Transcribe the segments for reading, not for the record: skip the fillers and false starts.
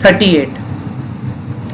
38,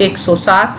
107,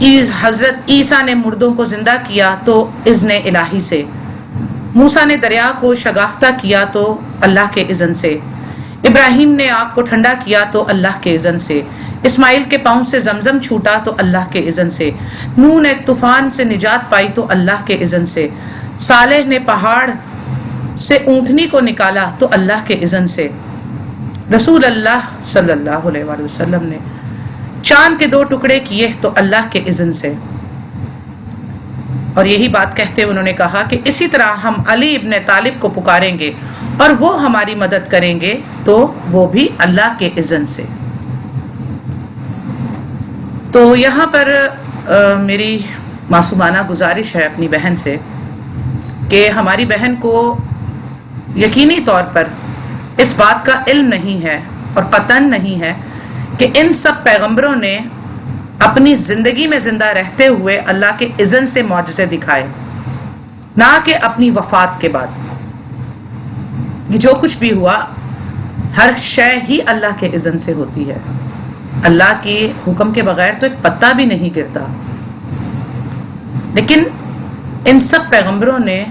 حضرت عیسیٰ نے مردوں کو زندہ کیا تو اذن الہی سے، موسیٰ نے دریا کو شگافتہ کیا تو اللہ کے اذن سے، ابراہیم نے آگ کو ٹھنڈا کیا تو اللہ کے اذن سے، اسماعیل کے پاؤں سے زمزم چھوٹا تو اللہ کے اذن سے، نوح نے طوفان سے نجات پائی تو اللہ کے اذن سے، صالح نے پہاڑ سے اونٹنی کو نکالا تو اللہ کے اذن سے، رسول اللہ صلی اللہ علیہ وآلہ وسلم نے چاند کے 2 ٹکڑے کیے تو اللہ کے اذن سے۔ اور یہی بات کہتے ہوئے انہوں نے کہا کہ اسی طرح ہم علی ابن طالب کو پکاریں گے اور وہ ہماری مدد کریں گے تو وہ بھی اللہ کے اذن سے۔ تو یہاں پر میری معصومانہ گزارش ہے اپنی بہن سے کہ ہماری بہن کو یقینی طور پر اس بات کا علم نہیں ہے اور قطعاً نہیں ہے کہ ان سب پیغمبروں نے اپنی زندگی میں زندہ رہتے ہوئے اللہ کے اذن سے معجزے دکھائے، نہ کہ اپنی وفات کے بعد۔ یہ جو کچھ بھی ہوا ہر شے ہی اللہ کے اذن سے ہوتی ہے، اللہ کے حکم کے بغیر تو ایک پتا بھی نہیں گرتا۔ لیکن ان سب پیغمبروں نے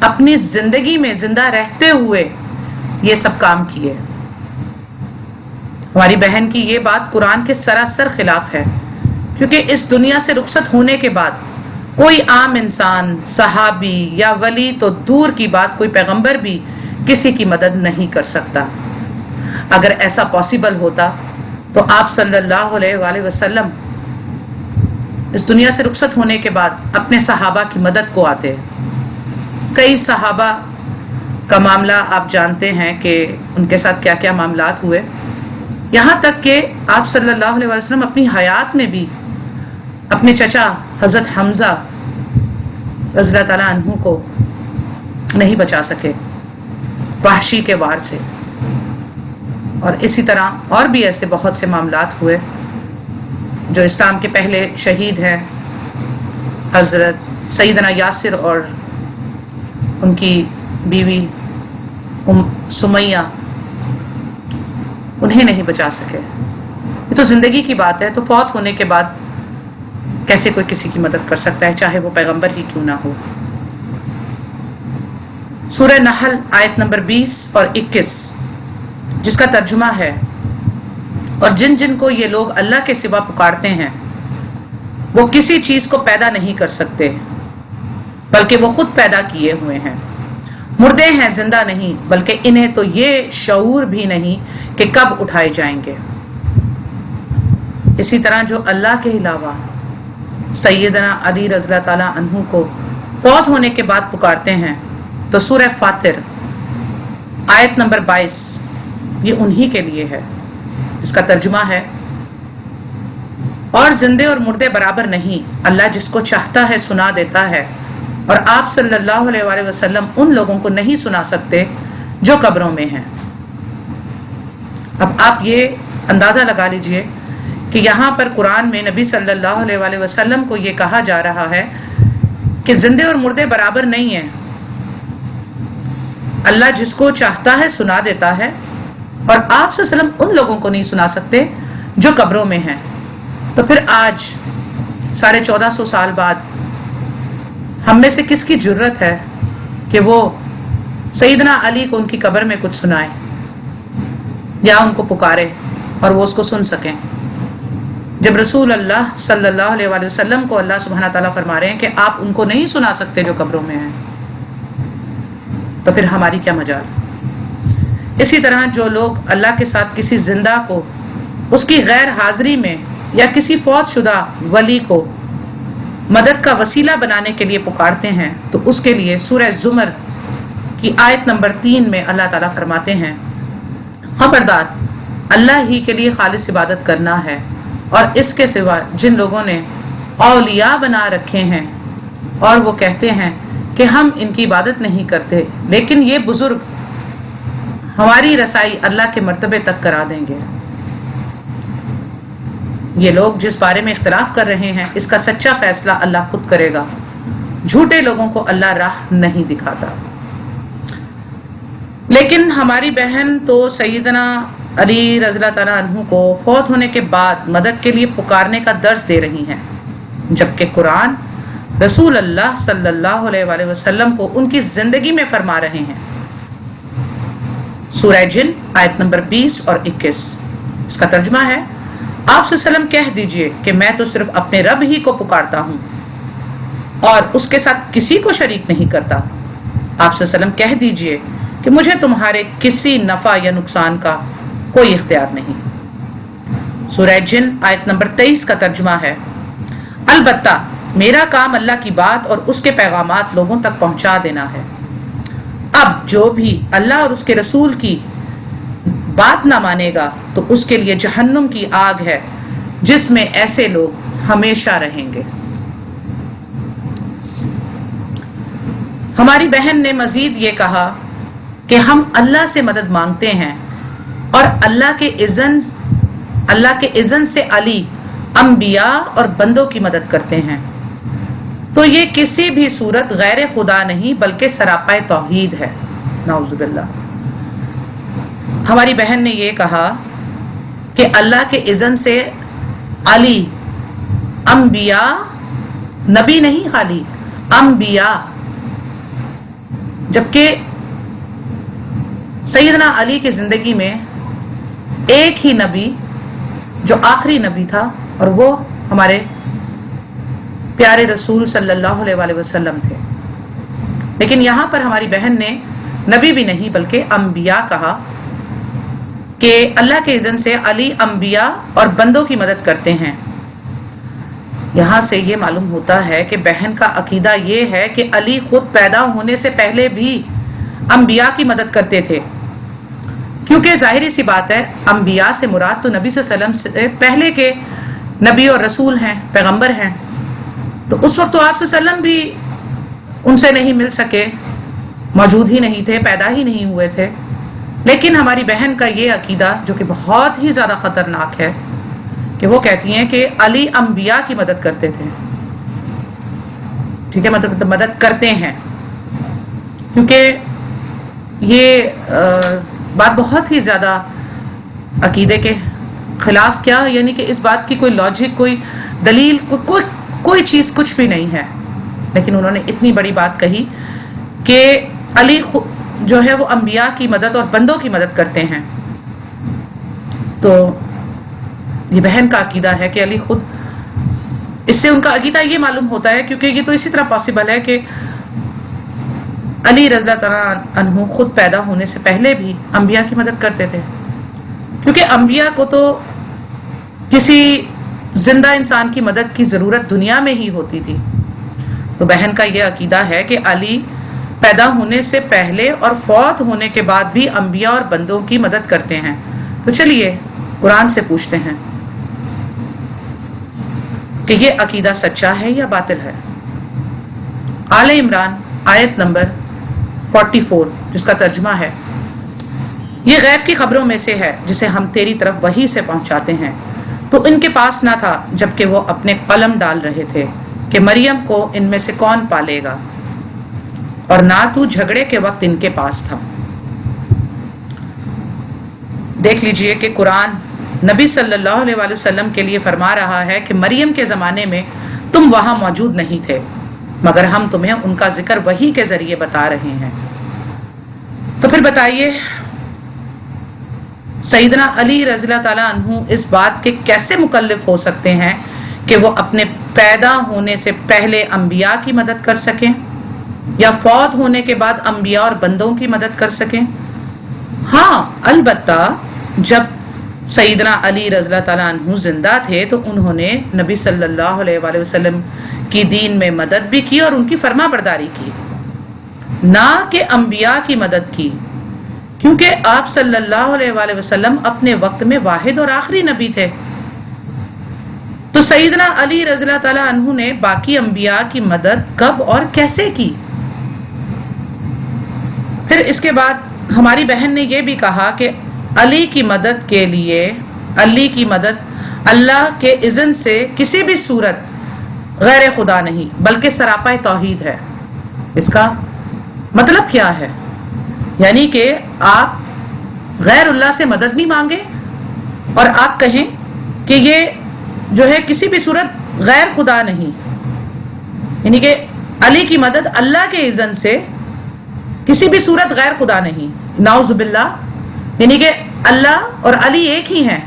اپنی زندگی میں زندہ رہتے ہوئے یہ سب کام کیے۔ ہماری بہن کی یہ بات قرآن کے سراسر خلاف ہے، کیونکہ اس دنیا سے رخصت ہونے کے بعد کوئی عام انسان، صحابی یا ولی تو دور کی بات کوئی پیغمبر بھی کسی کی مدد نہیں کر سکتا۔ اگر ایسا پاسبل ہوتا تو آپ صلی اللہ علیہ وآلہ وسلم اس دنیا سے رخصت ہونے کے بعد اپنے صحابہ کی مدد کو آتے۔ کئی صحابہ کا معاملہ آپ جانتے ہیں کہ ان کے ساتھ کیا کیا معاملات ہوئے، یہاں تک کہ آپ صلی اللہ علیہ وسلم اپنی حیات میں بھی اپنے چچا حضرت حمزہ رضی اللہ تعالیٰ عنہ کو نہیں بچا سکے وحشی کے وار سے۔ اور اسی طرح اور بھی ایسے بہت سے معاملات ہوئے۔ جو اسلام کے پہلے شہید ہیں حضرت سیدنا یاسر اور ان کی بیوی سمیہ، انہیں نہیں بچا سکے۔ یہ تو زندگی کی بات ہے، تو فوت ہونے کے بعد کیسے کوئی کسی کی مدد کر سکتا ہے، چاہے وہ پیغمبر ہی کیوں نہ ہو۔ سورہ نحل آیت نمبر 20 اور 21 جس کا ترجمہ ہے، اور جن جن کو یہ لوگ اللہ کے سوا پکارتے ہیں وہ کسی چیز کو پیدا نہیں کر سکتے بلکہ وہ خود پیدا کیے ہوئے ہیں، مردے ہیں زندہ نہیں، بلکہ انہیں تو یہ شعور بھی نہیں کہ کب اٹھائے جائیں گے۔ اسی طرح جو اللہ کے علاوہ سیدنا علی رضی اللہ تعالیٰ عنہ کو فوت ہونے کے بعد پکارتے ہیں تو سورہ فاطر آیت نمبر 22 یہ انہی کے لیے ہے، جس کا ترجمہ ہے، اور زندے اور مردے برابر نہیں، اللہ جس کو چاہتا ہے سنا دیتا ہے، اور آپ صلی اللہ علیہ وآلہ وسلم ان لوگوں کو نہیں سنا سکتے جو قبروں میں ہیں۔ اب آپ یہ اندازہ لگا لیجئے کہ یہاں پر قرآن میں نبی صلی اللہ علیہ وآلہ وسلم کو یہ کہا جا رہا ہے کہ زندے اور مردے برابر نہیں ہیں، اللہ جس کو چاہتا ہے سنا دیتا ہے، اور آپ صلی اللہ علیہ وسلم ان لوگوں کو نہیں سنا سکتے جو قبروں میں ہیں۔ تو پھر آج 1450 سال بعد ہم میں سے کس کی جرت ہے کہ وہ سیدنا علی کو ان کی قبر میں کچھ سنائے یا ان کو پکارے اور وہ اس کو سن سکیں، جب رسول اللہ صلی اللہ علیہ وآلہ وسلم کو اللہ سبحانہ تعالیٰ فرما رہے ہیں کہ آپ ان کو نہیں سنا سکتے جو قبروں میں ہیں، تو پھر ہماری کیا مجال۔ اسی طرح جو لوگ اللہ کے ساتھ کسی زندہ کو اس کی غیر حاضری میں یا کسی فوت شدہ ولی کو مدد کا وسیلہ بنانے کے لیے پکارتے ہیں، تو اس کے لیے سورہ زمر کی آیت نمبر 3 میں اللہ تعالیٰ فرماتے ہیں، خبردار اللہ ہی کے لیے خالص عبادت کرنا ہے، اور اس کے سوا جن لوگوں نے اولیاء بنا رکھے ہیں اور وہ کہتے ہیں کہ ہم ان کی عبادت نہیں کرتے، لیکن یہ بزرگ ہماری رسائی اللہ کے مرتبے تک کرا دیں گے۔ یہ لوگ جس بارے میں اختلاف کر رہے ہیں اس کا سچا فیصلہ اللہ خود کرے گا، جھوٹے لوگوں کو اللہ راہ نہیں دکھاتا۔ لیکن ہماری بہن تو سیدنا علی رضی اللہ تعالیٰ عنہ کو فوت ہونے کے بعد مدد کے لیے پکارنے کا درس دے رہی ہیں، جبکہ قرآن رسول اللہ صلی اللہ علیہ وآلہ وسلم کو ان کی زندگی میں فرما رہے ہیں۔ سورہ جن آیت نمبر 20 اور 21، اس کا ترجمہ ہے، آپ صلی اللہ علیہ وسلم کہہ دیجئے کہ میں تو صرف اپنے رب ہی کو پکارتا ہوں اور اس کے ساتھ کسی کو شریک نہیں کرتا۔ آپ صلی اللہ علیہ وسلم کہہ دیجئے کہ مجھے تمہارے کسی نفع یا نقصان کا کوئی اختیار نہیں۔ سورہ جن آیت نمبر 23 کا ترجمہ ہے، البتہ میرا کام اللہ کی بات اور اس کے پیغامات لوگوں تک پہنچا دینا ہے۔ اب جو بھی اللہ اور اس کے رسول کی بات نہ مانے گا تو اس کے لیے جہنم کی آگ ہے جس میں ایسے لوگ ہمیشہ رہیں گے۔ ہماری بہن نے مزید یہ کہا کہ ہم اللہ سے مدد مانگتے ہیں اور اللہ کے اذن سے علی، انبیاء اور بندوں کی مدد کرتے ہیں، تو یہ کسی بھی صورت غیر خدا نہیں بلکہ سراپا توحید ہے، نعوذ باللہ۔ ہماری بہن نے یہ کہا کہ اللہ کے اذن سے علی، انبیاء، نبی نہیں خالی انبیاء، جبکہ سیدنا علی کی زندگی میں ایک ہی نبی جو آخری نبی تھا اور وہ ہمارے پیارے رسول صلی اللہ علیہ وآلہ وسلم تھے، لیکن یہاں پر ہماری بہن نے نبی بھی نہیں بلکہ انبیاء کہا کہ اللہ کے اذن سے علی انبیاء اور بندوں کی مدد کرتے ہیں۔ یہاں سے یہ معلوم ہوتا ہے کہ بہن کا عقیدہ یہ ہے کہ علی خود پیدا ہونے سے پہلے بھی انبیاء کی مدد کرتے تھے، کیونکہ ظاہری سی بات ہے انبیاء سے مراد تو نبی صلی اللہ علیہ وسلم سے پہلے کے نبی اور رسول ہیں، پیغمبر ہیں، تو اس وقت تو آپ صلی اللہ علیہ وسلم بھی ان سے نہیں مل سکے، موجود ہی نہیں تھے، پیدا ہی نہیں ہوئے تھے۔ لیکن ہماری بہن کا یہ عقیدہ جو کہ بہت ہی زیادہ خطرناک ہے کہ وہ کہتی ہیں کہ علی انبیاء کی مدد کرتے تھے، ٹھیک ہے، مطلب مدد کرتے ہیں، کیونکہ یہ بات بہت ہی زیادہ عقیدے کے خلاف، کیا یعنی کہ اس بات کی کوئی لاجک، کوئی دلیل، کوئی چیز کچھ بھی نہیں ہے، لیکن انہوں نے اتنی بڑی بات کہی کہ علی جو ہے وہ انبیاء کی مدد اور بندوں کی مدد کرتے ہیں۔ تو یہ بہن کا عقیدہ ہے کہ علی خود، اس سے ان کا عقیدہ یہ معلوم ہوتا ہے، کیونکہ یہ تو اسی طرح پاسبل ہے کہ علی رضی اللہ تعالیٰ عنہ خود پیدا ہونے سے پہلے بھی انبیاء کی مدد کرتے تھے، کیونکہ انبیاء کو تو کسی زندہ انسان کی مدد کی ضرورت دنیا میں ہی ہوتی تھی۔ تو بہن کا یہ عقیدہ ہے کہ علی پیدا ہونے سے پہلے اور فوت ہونے کے بعد بھی انبیاء اور بندوں کی مدد کرتے ہیں۔ تو چلیے قرآن سے پوچھتے ہیں کہ یہ عقیدہ سچا ہے یا باطل ہے۔ آل عمران آیت نمبر 44، جس کا ترجمہ ہے، یہ غیب کی خبروں میں سے ہے جسے ہم تیری طرف وحی سے پہنچاتے ہیں، تو ان کے پاس نہ تھا جبکہ وہ اپنے قلم ڈال رہے تھے کہ مریم کو ان میں سے کون پالے گا، اور نہ تو جھگڑے کے وقت ان کے پاس تھا۔ دیکھ لیجئے کہ قرآن نبی صلی اللہ علیہ وآلہ وسلم کے لیے فرما رہا ہے کہ مریم کے زمانے میں تم وہاں موجود نہیں تھے، مگر ہم تمہیں ان کا ذکر وحی کے ذریعے بتا رہے ہیں۔ تو پھر بتائیے سیدنا علی رضی اللہ تعالیٰ عنہ اس بات کے کیسے مکلف ہو سکتے ہیں کہ وہ اپنے پیدا ہونے سے پہلے انبیاء کی مدد کر سکیں یا فوت ہونے کے بعد انبیاء اور بندوں کی مدد کر سکیں؟ ہاں، البتہ جب سیدنا علی رضی اللہ تعالیٰ عنہ زندہ تھے تو انہوں نے نبی صلی اللہ علیہ وآلہ وسلم کی دین میں مدد بھی کی اور ان کی فرما برداری کی، نہ کہ انبیاء کی مدد کی، کیونکہ آپ صلی اللہ علیہ وآلہ وسلم اپنے وقت میں واحد اور آخری نبی تھے۔ تو سیدنا علی رضی اللہ تعالیٰ عنہ نے باقی انبیاء کی مدد کب اور کیسے کی؟ پھر اس کے بعد ہماری بہن نے یہ بھی کہا کہ علی کی مدد کے لیے، علی کی مدد اللہ کے اذن سے کسی بھی صورت غیر خدا نہیں بلکہ سراپا توحید ہے۔ اس کا مطلب کیا ہے؟ یعنی کہ آپ غیر اللہ سے مدد نہیں مانگے اور آپ کہیں کہ یہ جو ہے کسی بھی صورت غیر خدا نہیں، یعنی کہ علی کی مدد اللہ کے اذن سے کسی بھی صورت غیر خدا نہیں، نعوذ باللہ، یعنی کہ اللہ اور علی ایک ہی ہیں،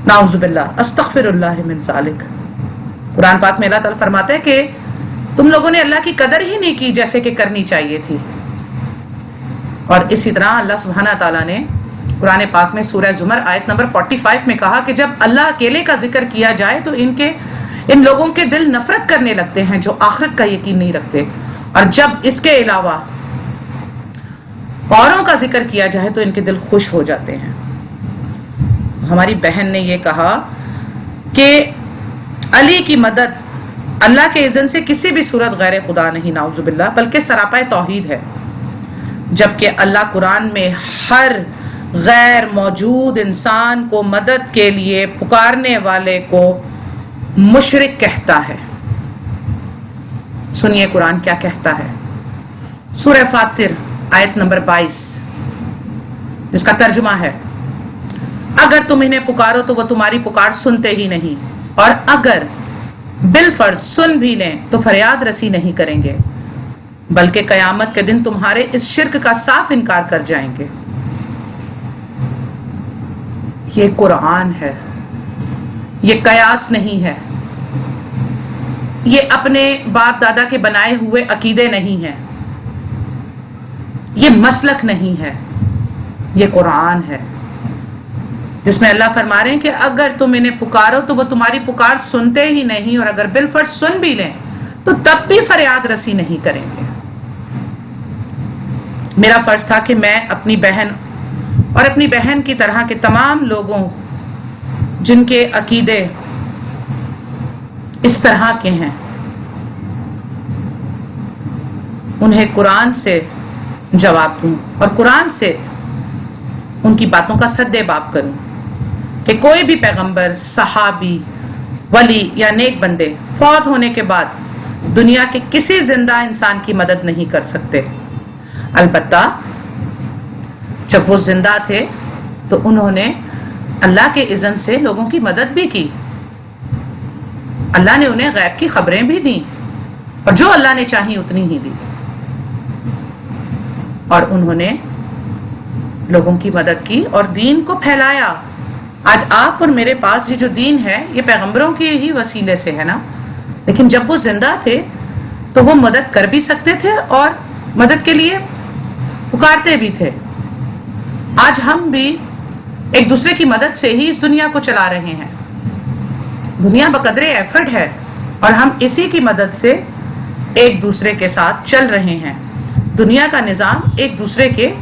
نعوذ باللہ، استغفر اللہ من ذالک۔ قرآن پاک میں اللہ تعالیٰ فرماتا ہے کہ تم لوگوں نے اللہ کی قدر ہی نہیں کی جیسے کہ کرنی چاہیے تھی۔ اور اسی طرح اللہ سبحانہ تعالیٰ نے قرآن پاک میں سورہ زمر آیت نمبر 45 میں کہا کہ جب اللہ اکیلے کا ذکر کیا جائے تو ان لوگوں کے دل نفرت کرنے لگتے ہیں جو آخرت کا یقین نہیں رکھتے، اور جب اس کے علاوہ اوروں کا ذکر کیا جائے تو ان کے دل خوش ہو جاتے ہیں۔ ہماری بہن نے یہ کہا کہ علی کی مدد اللہ کے اذن سے کسی بھی صورت غیر خدا نہیں، نعوذ باللہ، بلکہ سراپا توحید ہے، جبکہ اللہ قرآن میں ہر غیر موجود انسان کو مدد کے لیے پکارنے والے کو مشرک کہتا ہے۔ سنیے قرآن کیا کہتا ہے، سورہ فاطر آیت نمبر 22، جس کا ترجمہ ہے، اگر تم انہیں پکارو تو وہ تمہاری پکار سنتے ہی نہیں، اور اگر بالفرض سن بھی لیں تو فریاد رسی نہیں کریں گے، بلکہ قیامت کے دن تمہارے اس شرک کا صاف انکار کر جائیں گے۔ یہ قرآن ہے، یہ قیاس نہیں ہے، یہ اپنے باپ دادا کے بنائے ہوئے عقیدے نہیں ہیں، یہ مسلک نہیں ہے، یہ قرآن ہے، جس میں اللہ فرما رہے ہیں کہ اگر تم انہیں پکارو تو وہ تمہاری پکار سنتے ہی نہیں، اور اگر بالفرض سن بھی لیں تو تب بھی فریاد رسی نہیں کریں گے۔ میرا فرض تھا کہ میں اپنی بہن اور اپنی بہن کی طرح کے تمام لوگوں جن کے عقیدے اس طرح کے ہیں انہیں قرآن سے جواب دوں اور قرآن سے ان کی باتوں کا سد باب کروں کہ کوئی بھی پیغمبر، صحابی، ولی یا نیک بندے فوت ہونے کے بعد دنیا کے کسی زندہ انسان کی مدد نہیں کر سکتے۔ البتہ جب وہ زندہ تھے تو انہوں نے اللہ کے اذن سے لوگوں کی مدد بھی کی، اللہ نے انہیں غیب کی خبریں بھی دیں، اور جو اللہ نے چاہی اتنی ہی دی، اور انہوں نے لوگوں کی مدد کی اور دین کو پھیلایا۔ آج آپ اور میرے پاس یہ جو دین ہے یہ پیغمبروں کے ہی وسیلے سے ہے نا، لیکن جب وہ زندہ تھے تو وہ مدد کر بھی سکتے تھے اور مدد کے لیے پکارتے بھی تھے۔ آج ہم بھی ایک دوسرے کی مدد سے ہی اس دنیا کو چلا رہے ہیں، دنیا بقدر ایفرٹ ہے اور ہم اسی کی مدد سے ایک دوسرے کے ساتھ چل رہے ہیں۔ دنیا کا نظام ایک دوسرے کے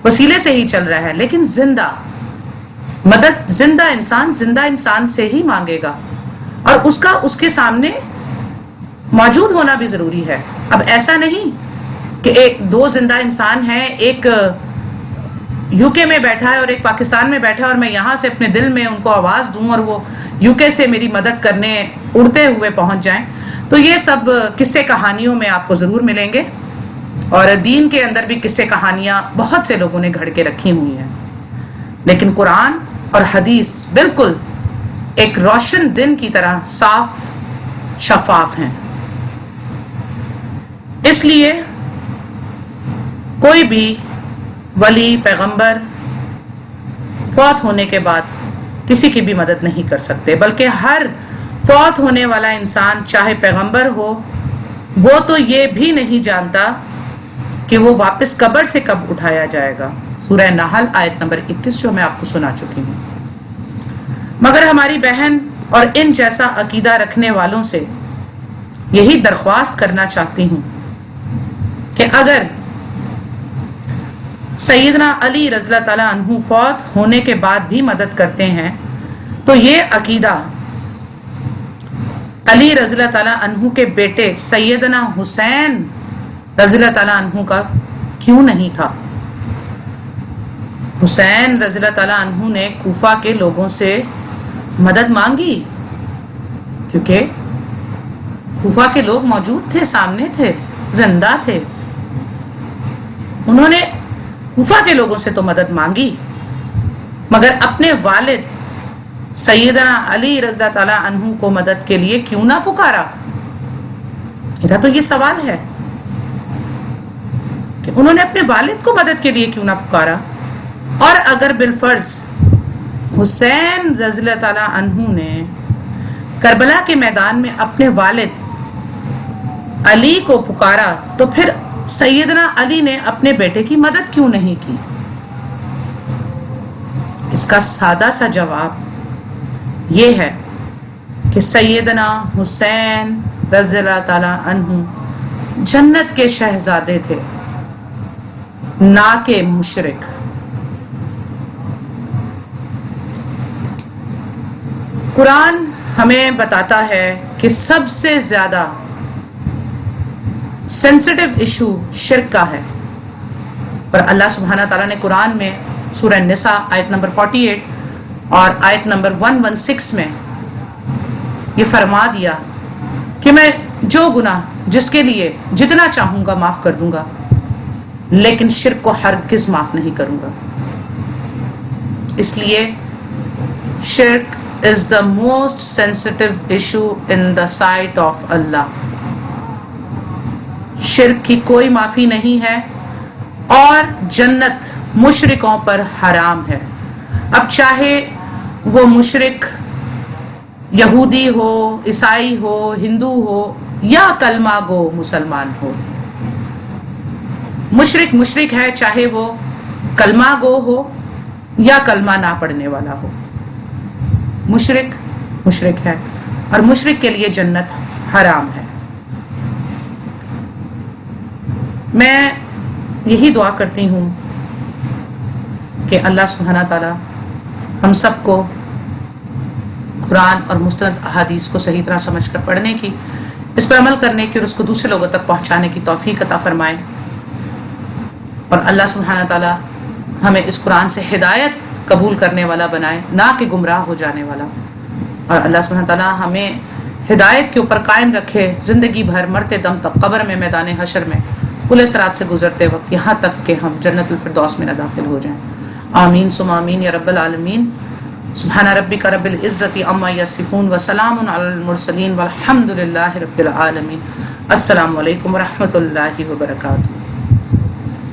وسیلے سے ہی چل رہا ہے، لیکن زندہ مدد زندہ انسان سے ہی مانگے گا، اور اس کے سامنے موجود ہونا بھی ضروری ہے۔ اب ایسا نہیں کہ ایک دو زندہ انسان ہیں، ایک یو کے میں بیٹھا ہے اور ایک پاکستان میں بیٹھا ہے، اور میں یہاں سے اپنے دل میں ان کو آواز دوں اور وہ یو کے سے میری مدد کرنے اڑتے ہوئے پہنچ جائیں۔ تو یہ سب قصے کہانیوں میں آپ کو ضرور ملیں گے، اور دین کے اندر بھی قصے کہانیاں بہت سے لوگوں نے گھڑ کے رکھی ہوئی ہیں، لیکن قرآن اور حدیث بالکل ایک روشن دن کی طرح صاف شفاف ہیں۔ اس لیے کوئی بھی ولی، پیغمبر فوت ہونے کے بعد کسی کی بھی مدد نہیں کر سکتے، بلکہ ہر فوت ہونے والا انسان چاہے پیغمبر ہو، وہ تو یہ بھی نہیں جانتا کہ وہ واپس قبر سے کب اٹھایا جائے گا۔ سورہ نحل آیت نمبر 21 جو میں آپ کو سنا چکی ہوں۔ مگر ہماری بہن اور ان جیسا عقیدہ رکھنے والوں سے یہی درخواست کرنا چاہتی ہوں کہ اگر سیدنا علی رضی اللہ تعالیٰ عنہ فوت ہونے کے بعد بھی مدد کرتے ہیں تو یہ عقیدہ علی رضی اللہ تعالیٰ عنہ کے بیٹے سیدنا حسین رضی اللہ تعالیٰ عنہ کا کیوں نہیں تھا؟ حسین رضی اللہ تعالیٰ عنہ نے کوفہ کے لوگوں سے مدد مانگی کیونکہ کوفہ کے لوگ موجود تھے، سامنے تھے، زندہ تھے۔ انہوں نے کوفہ کے لوگوں سے تو مدد مانگی، مگر اپنے والد سیدنا علی رضی اللہ تعالیٰ عنہ کو مدد کے لیے کیوں نہ پکارا؟ میرا تو یہ سوال ہے کہ انہوں نے اپنے والد کو مدد کے لیے کیوں نہ پکارا؟ اور اگر بالفرض حسین رضی اللہ تعالیٰ عنہ نے کربلا کے میدان میں اپنے والد علی کو پکارا تو پھر سیدنا علی نے اپنے بیٹے کی مدد کیوں نہیں کی؟ اس کا سادہ سا جواب یہ ہے کہ سیدنا حسین رضی اللہ تعالیٰ عنہ جنت کے شہزادے تھے، نہ کہ مشرک۔ قرآن ہمیں بتاتا ہے کہ سب سے زیادہ سینسٹیو ایشو شرک کا ہے، پر اللہ سبحانہ تعالیٰ نے قرآن میں سورہ نساء آیت نمبر 48 اور آیت نمبر 116 میں یہ فرما دیا کہ میں جو گناہ جس کے لیے جتنا چاہوں گا معاف کر دوں گا، لیکن شرک کو ہرگز معاف نہیں کروں گا۔ اس لیے شرک is the most sensitive issue in the sight of Allah۔ شرک کی کوئی معافی نہیں ہے اور جنت مشرکوں پر حرام ہے، اب چاہے وہ مشرک یہودی ہو، عیسائی ہو، ہندو ہو یا کلمہ گو مسلمان ہو۔ مشرک مشرک ہے چاہے وہ کلمہ گو ہو یا کلمہ نہ پڑھنے والا ہو، مشرک مشرک ہے اور مشرک کے لیے جنت حرام ہے۔ میں یہی دعا کرتی ہوں کہ اللہ سبحانہ تعالیٰ ہم سب کو قرآن اور مستند احادیث کو صحیح طرح سمجھ کر پڑھنے کی، اس پر عمل کرنے کی اور اس کو دوسرے لوگوں تک پہنچانے کی توفیق عطا فرمائے، اور اللہ سبحانہ تعالیٰ ہمیں اس قرآن سے ہدایت قبول کرنے والا بنائے، نہ کہ گمراہ ہو جانے والا، اور اللہ سبحانہ تعالیٰ ہمیں ہدایت کے اوپر قائم رکھے زندگی بھر، مرتے دم تک، قبر میں، میدان حشر میں، پل صراط سے گزرتے وقت، یہاں تک کہ ہم جنت الفردوس میں نہ داخل ہو جائیں۔ آمین ثم آمین یا رب العالمین۔ سبحان ربک رب العزت عما یصفون وسلام علی المرسلین والحمد للہ رب العالمین۔ السلام علیکم ورحمۃ اللہ وبرکاتہ۔